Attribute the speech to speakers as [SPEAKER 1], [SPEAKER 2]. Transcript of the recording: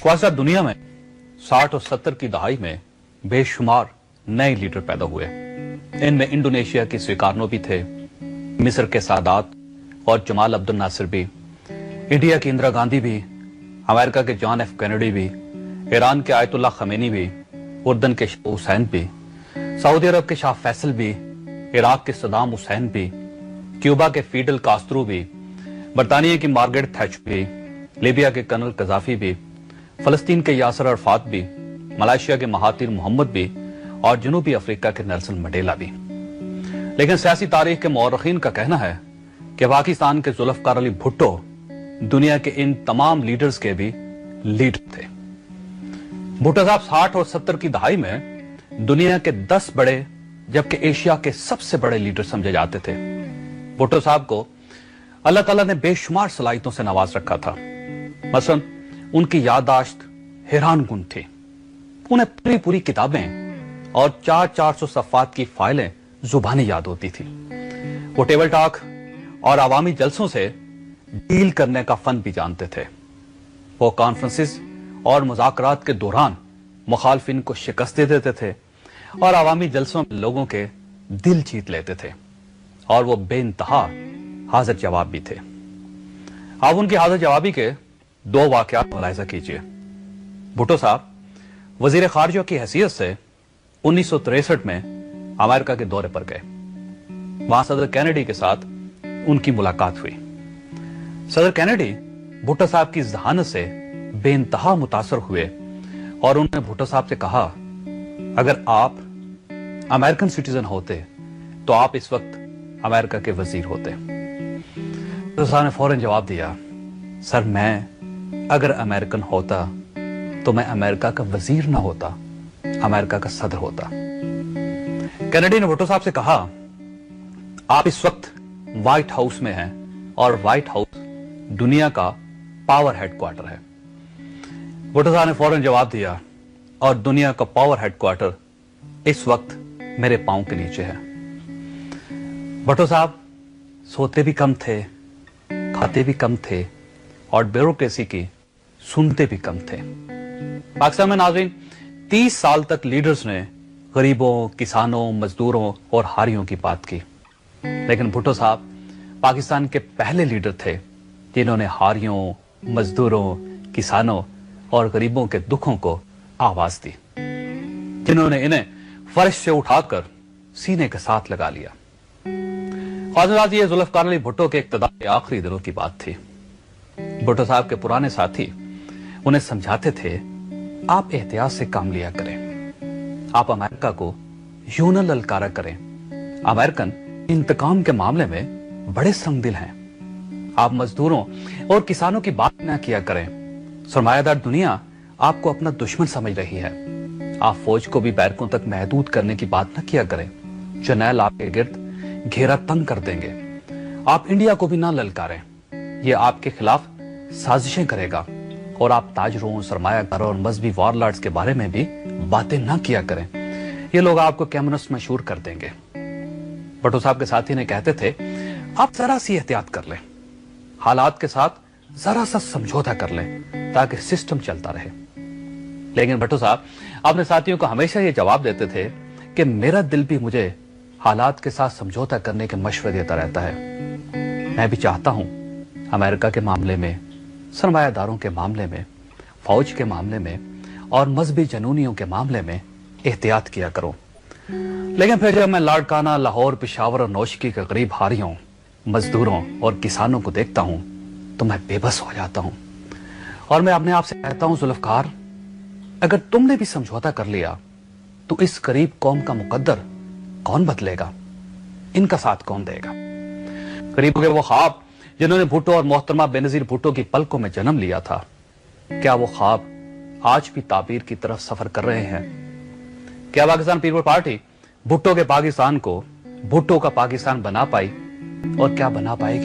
[SPEAKER 1] ख्वाजा दुनिया में 60 और 70 की दहाई में बेशुमार नए लीडर पैदा हुए। इनमें इंडोनेशिया के सुकार्नो भी थे, मिस्र के सादात और जमाल अब्दुल नासिर भी, इंडिया की इंदिरा गांधी भी, अमेरिका के जॉन एफ कैनेडी भी, ईरान के आयतुल्लाह खमेनी भी, उर्दन के शाह हुसैन भी, सऊदी अरब के शाह फैसल भी, इराक के सदाम हुसैन भी, क्यूबा के फीडल कास्त्रो भी, बरतानिया की मार्गरेट थैचर भी, लीबिया के कर्नल कजाफी भी, फलस्तीन के यासर अरफात भी, मलेशिया के महातिर मोहम्मद भी और जनूबी अफ्रीका के नेल्सन मंडेला भी। लेकिन सियासी तारीख के मौरखीन का कहना है कि पाकिस्तान के जुल्फकार अली भुट्टो दुनिया के इन तमाम लीडर्स के भी लीडर थे। भुट्टो साहब 60 और 70 की दहाई में दुनिया के 10 बड़े जबकि एशिया के सबसे बड़े लीडर समझे जाते थे। भुट्टो साहब को अल्लाह ताला ने बेशुमार सलाहियतों से नवाज रखा था। मसलन उनकी याददाश्त हैरान कुन थी। उन्हें पूरी पूरी किताबें और 400-400 सफ़ात की फाइलें जुबानी याद होती थी। वो टेबल टॉक और अवामी जलसों से डील करने का फन भी जानते थे। वो कॉन्फ्रेंसेस और मुज़ाकरात के दौरान मुखालफिन को शिकस्त दे देते थे और अवामी जलसों में लोगों के दिल जीत लेते थे। और वो बेइंतहा हाजिर जवाब भी थे। आप उनकी हाजिर जवाबी के 2 वाकयात मुलाहिजा कीजिए। भुट्टो साहब वजीर खारजा की हैसियत से 1963 में अमेरिका के दौरे पर गए। वहां सदर कैनेडी के साथ उनकी मुलाकात हुई। सदर कैनेडी भुट्टो साहब की जहानत से बेइंतहा मुतासर हुए और उन्होंने भुट्टो साहब से कहा, अगर आप अमेरिकन सिटीजन होते तो आप इस वक्त अमेरिका के वजीर होते। भुट्टो साहब ने फौरन जवाब दिया, सर मैं अगर अमेरिकन होता तो मैं अमेरिका का वजीर ना होता, अमेरिका का सदर होता। कैनेडी ने भुट्टो साहब से कहा, आप इस वक्त व्हाइट हाउस में हैं और व्हाइट हाउस दुनिया का पावर हेडक्वार्टर है। भुट्टो साहब ने फौरन जवाब दिया, और दुनिया का पावर हेडक्वार्टर इस वक्त मेरे पांव के नीचे है। भुट्टो साहब सोते भी कम थे, खाते भी कम थे और ब्यूरोक्रेसी की सुनते भी कम थे। पाकिस्तान में नाज़रीन 30 साल तक लीडर्स ने गरीबों, किसानों, मजदूरों और हारियों की बात की। लेकिन भुट्टो साहब पाकिस्तान के पहले लीडर थे जिन्होंने हारियों, मजदूरों, किसानों और गरीबों के दुखों को आवाज दी, जिन्होंने इन्हें फर्श से उठाकर सीने के साथ लगा लिया। और ये जुल्फकार अली भुट्टो के इक़्तिदार के आखिरी दिनों की बात थी। भुट्टो साहब के पुराने साथी उन्हें समझाते थे, आप एहतियात से काम लिया करें, आप अमेरिका को यूं न ललकारा करें, अमेरिकन इंतकाम के मामले में बड़े संगदिल हैं। आप मजदूरों और किसानों की बात न किया करें, सरमायादार दुनिया आपको अपना दुश्मन समझ रही है। आप फौज को भी बैरकों तक महदूद करने की बात न किया करें, जर्नैल आपके गिर्द घेरा तंग कर देंगे। आप इंडिया को भी ना ललकारें, ये आपके खिलाफ साजिशें करेगा। और आप ताजरों, सरमायादारों और मजहबी वॉरलॉर्ड्स के बारे में भी बातें ना किया करें, ये लोग आपको कम्युनिस्ट मशहूर कर देंगे। भुट्टो साहब के साथी ने कहते थे, आप जरा सी एहतियात कर लें, हालात के साथ जरा सा समझौता कर लें ताकि सिस्टम चलता रहे। लेकिन भुट्टो साहब अपने साथियों को हमेशा ये जवाब देते थे कि मेरा दिल भी मुझे हालात के साथ समझौता करने के मशवरे देता रहता है। मैं भी चाहता हूं अमेरिका के मामले में, सरमायादारों के मामले में, फौज के मामले में और मजहबी जनूनियों के मामले में एहतियात किया करो। लेकिन फिर जब मैं लाड़काना, लाहौर, पेशावर और नौशकी के गरीब हारियों, मजदूरों और किसानों को देखता हूं तो मैं बेबस हो जाता हूं और मैं अपने आप से कहता हूं, जुल्फकार अगर तुमने भी समझौता कर लिया तो इस गरीब कौम का मुकद्दर कौन बदलेगा, इनका साथ कौन देगा। गरीबों के वो ख्वाब जिन्होंने भुट्टो और मोहतरमा बेनजीर भुट्टो की पलकों में जन्म लिया था, क्या वो ख्वाब आज भी ताबीर की तरफ सफर कर रहे हैं? क्या पाकिस्तान पीपल्स पार्टी भुट्टो के पाकिस्तान को भुट्टो का पाकिस्तान बना पाई और क्या बना पाएगी?